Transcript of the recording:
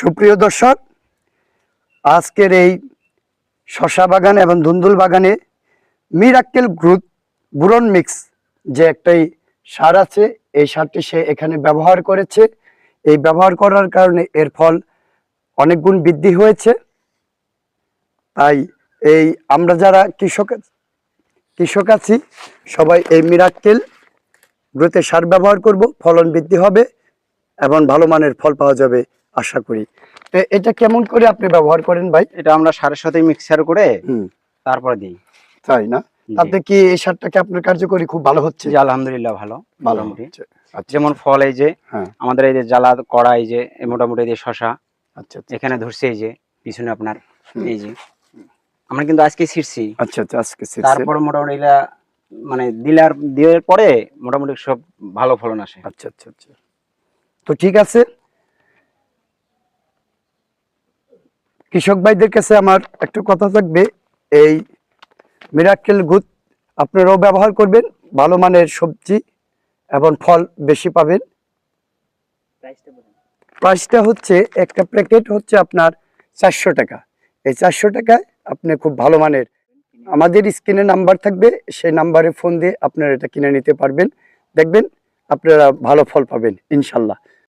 সুপ্রিয় দর্শক, আজকের এই শশা বাগান এবং ধুন্দুল বাগানে মিরাক্কেল গ্রোথ বোরন মিক্স যে একটাই সার আছে, এই সারটি সে এখানে ব্যবহার করেছে। এই ব্যবহার করার কারণে এর ফল অনেক গুণ বৃদ্ধি হয়েছে। তাই এই আমরা যারা কৃষক আছি সবাই এই মিরাক্কেল গ্রোথের সার ব্যবহার করব, ফলন বৃদ্ধি হবে এবং ভালো মানের ফল পাওয়া যাবে আশা করি। তো এটা কেমন করে আপনি ব্যবহার করেন ভাই? এটা আমরা সারের সাথে মিক্সার করে তারপরে দিই। তাই না? তাতে কি এই সারটাকে আপনার কার্যকরী খুব ভালো হচ্ছে? জি আলহামদুলিল্লাহ ভালো মোটামুটি। আচ্ছা, যেমন ফল এই যে আমাদের এই যে জ্বালা কড়া এই যে মোটামুটি এই যে শশা আচ্ছা এখানে ধরছে, এই যে পিছনে আপনার এই যে আমরা কিন্তু আজকে ছিড়ছি। আচ্ছা আচ্ছা, আজকে তারপর মোটামুটি এলা মানে দেওয়ার পরে মোটামুটি সব ভালো ফলন আসে। আচ্ছা আচ্ছা আচ্ছা, তো ঠিক আছে। কৃষক ভাইদের কাছে আমার একটা কথা থাকবে, এই মিরাক্কেল গ্রোথ আপনারাও ব্যবহার করবেন, ভালো মানের সবজি এবং ফল বেশি পাবেন। প্রাইসটা হচ্ছে একটা প্যাকেট হচ্ছে আপনার 400 টাকা। এই 400 টাকায় আপনি খুব ভালো মানের, আমাদের স্ক্রিনে নাম্বার থাকবে, সেই নাম্বারে ফোন দিয়ে আপনারা এটা কিনে নিতে পারবেন। দেখবেন আপনারা ভালো ফল পাবেন ইনশাল্লাহ।